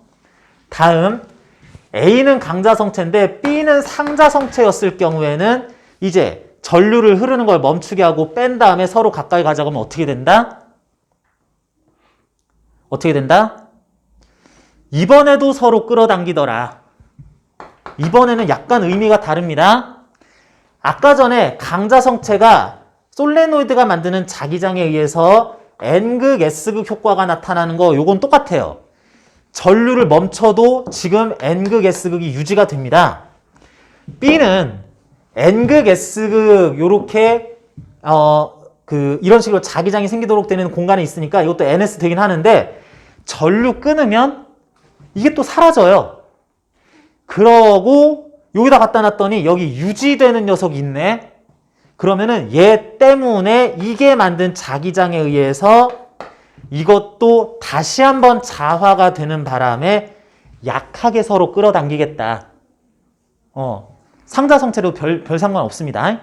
Speaker 1: 다음, A는 강자성체인데 B는 상자성체였을 경우에는 이제 전류를 흐르는 걸 멈추게 하고 뺀 다음에 서로 가까이 가자고 하면 어떻게 된다? 어떻게 된다? 이번에도 서로 끌어당기더라. 이번에는 약간 의미가 다릅니다. 아까 전에 강자성체가 솔레노이드가 만드는 자기장에 의해서 N극, S극 효과가 나타나는 거 요건 똑같아요. 전류를 멈춰도 지금 N극, S극이 유지가 됩니다. B는 N극, S극 요렇게 이런 식으로 자기장이 생기도록 되는 공간이 있으니까 이것도 NS 되긴 하는데 전류 끊으면 이게 또 사라져요. 그러고 여기다 갖다 놨더니 여기 유지되는 녀석이 있네. 그러면은 얘 때문에 이게 만든 자기장에 의해서 이것도 다시 한번 자화가 되는 바람에 약하게 서로 끌어당기겠다. 상자성체로 별 상관없습니다.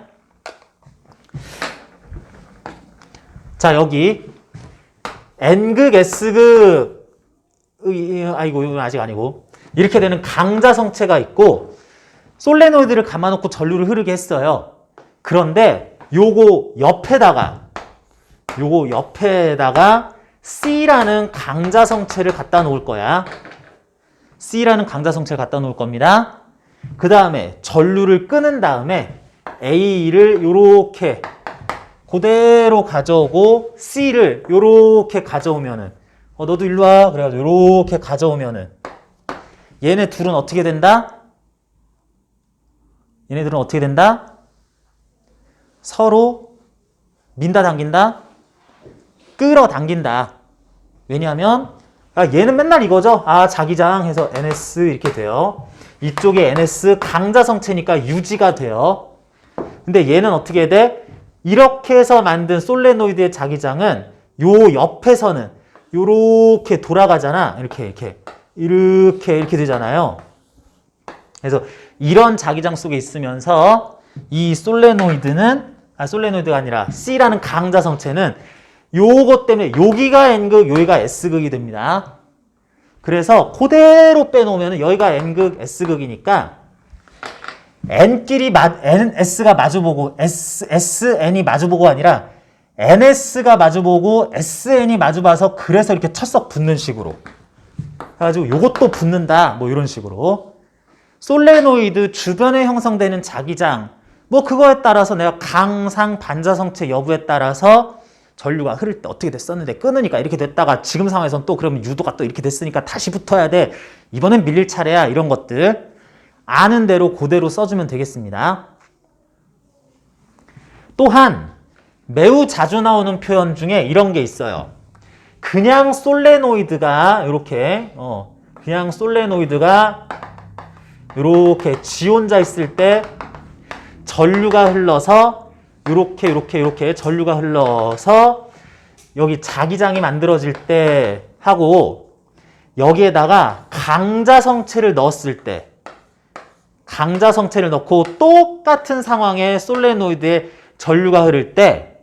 Speaker 1: 자, 여기 N극, S극 이건 아직 아니고 이렇게 되는 강자성체가 있고 솔레노이드를 감아놓고 전류를 흐르게 했어요. 그런데 요거 옆에다가 C라는 강자성체를 갖다 놓을 거야. C라는 강자성체를 갖다 놓을 겁니다. 그 다음에 전류를 끄는 다음에 A를 요렇게 그대로 가져오고 C를 요렇게 가져오면은 너도 일로 와. 그래가지고 요렇게 가져오면은 얘네 둘은 어떻게 된다? 얘네들은 어떻게 된다? 서로 민다 당긴다? 끌어당긴다. 왜냐하면 얘는 맨날 이거죠. 자기장 해서 NS 이렇게 돼요. 이쪽에 NS 강자성체니까 유지가 돼요. 근데 얘는 어떻게 돼? 이렇게 해서 만든 솔레노이드의 자기장은 요 옆에서는 요렇게 돌아가잖아. 이렇게 되잖아요. 그래서 이런 자기장 속에 있으면서 이 솔레노이드가 아니라 C라는 강자성체는 요것 때문에 여기가 N극, 여기가 S극이 됩니다. 그래서 그대로 빼놓으면 여기가 N극, S극이니까 S가 마주보고 SN이 마주보고 아니라 NS가 마주보고 SN이 마주봐서 그래서 이렇게 철썩 붙는 식으로 해가지고 요것도 붙는다 뭐 이런 식으로 솔레노이드 주변에 형성되는 자기장 뭐 그거에 따라서 내가 강상 반자성체 여부에 따라서 전류가 흐를 때 어떻게 됐었는데 끊으니까 이렇게 됐다가 지금 상황에서는 또 그러면 유도가 또 이렇게 됐으니까 다시 붙어야 돼. 이번엔 밀릴 차례야. 이런 것들 아는 대로 그대로 써주면 되겠습니다. 또한 매우 자주 나오는 표현 중에 이런 게 있어요. 그냥 솔레노이드가 이렇게 그냥 솔레노이드가 이렇게 지 혼자 있을 때 전류가 흘러서 이렇게 전류가 흘러서 여기 자기장이 만들어질 때 하고 여기에다가 강자성체를 넣었을 때 강자성체를 넣고 똑같은 상황에 솔레노이드에 전류가 흐를 때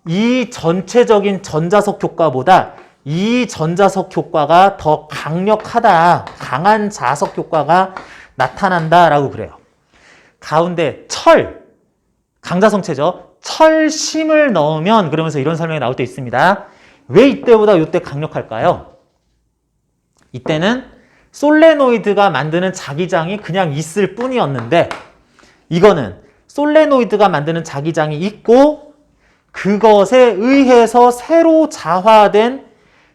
Speaker 1: 이 전체적인 전자석 효과보다 이 전자석 효과가 더 강력하다, 강한 자석 효과가 나타난다라고 그래요. 가운데 강자성체죠. 철심을 넣으면 그러면서 이런 설명이 나올 때 있습니다. 왜 이때보다 이때 강력할까요? 이때는 솔레노이드가 만드는 자기장이 그냥 있을 뿐이었는데 이거는 솔레노이드가 만드는 자기장이 있고 그것에 의해서 새로 자화된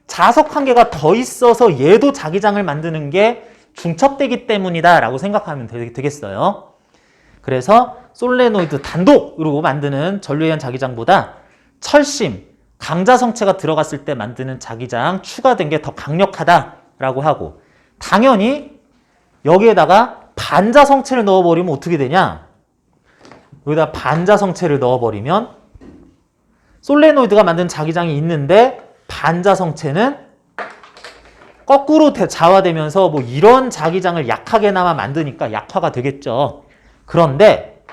Speaker 1: 자석 한 개가 더 있어서 얘도 자기장을 만드는 게 중첩되기 때문이다 라고 생각하면 되겠어요. 그래서 솔레노이드 단독으로 만드는 전류에 의한 자기장보다 철심, 강자성체가 들어갔을 때 만드는 자기장 추가된 게 더 강력하다라고 하고 당연히 여기에다가 반자성체를 넣어버리면 어떻게 되냐? 여기다 반자성체를 넣어버리면 솔레노이드가 만든 자기장이 있는데 반자성체는 거꾸로 자화되면서 뭐 이런 자기장을 약하게나마 만드니까 약화가 되겠죠. 그런데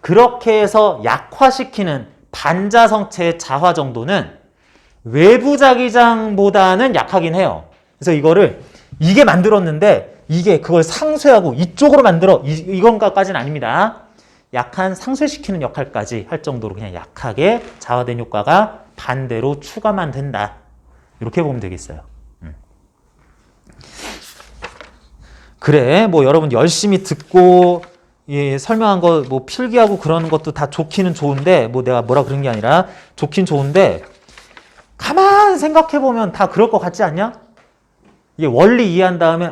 Speaker 1: 그렇게 해서 약화시키는 반자성체의 자화 정도는 외부 자기장보다는 약하긴 해요. 그래서 이게 만들었는데 이게 그걸 상쇄하고 이쪽으로 만들어 이건가까지는 아닙니다. 약한 상쇄시키는 역할까지 할 정도로 그냥 약하게 자화된 효과가 반대로 추가만 된다. 이렇게 보면 되겠어요. 그래, 뭐 여러분 열심히 듣고 설명한 거 뭐 필기하고 그러는 것도 다 좋기는 좋은데 뭐 내가 뭐라 그런 게 아니라 좋긴 좋은데 가만 생각해 보면 다 그럴 것 같지 않냐? 이게 원리 이해한 다음에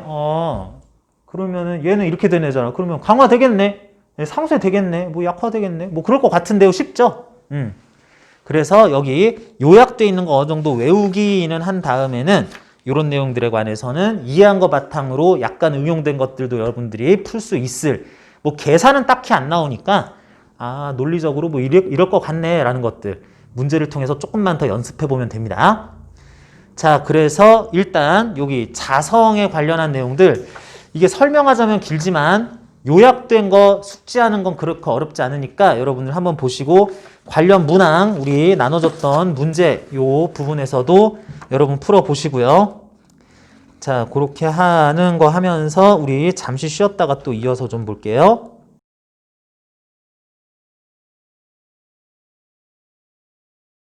Speaker 1: 그러면은 얘는 이렇게 된 애잖아. 그러면 강화되겠네. 상쇄되겠네. 뭐 약화되겠네. 뭐 그럴 것 같은데요. 쉽죠? 그래서 여기 요약되어 있는 거 어느 정도 외우기는 한 다음에는 이런 내용들에 관해서는 이해한 거 바탕으로 약간 응용된 것들도 여러분들이 풀 수 있을 뭐 계산은 딱히 안 나오니까 논리적으로 뭐 이럴 것 같네 라는 것들 문제를 통해서 조금만 더 연습해 보면 됩니다. 자, 그래서 일단 여기 자성에 관련한 내용들 이게 설명하자면 길지만 요약된 거 숙지하는 건 그렇게 어렵지 않으니까 여러분들 한번 보시고 관련 문항 우리 나눠줬던 문제 요 부분에서도 여러분 풀어 보시고요. 자, 그렇게 하는 거 하면서 우리 잠시 쉬었다가 또 이어서 좀 볼게요.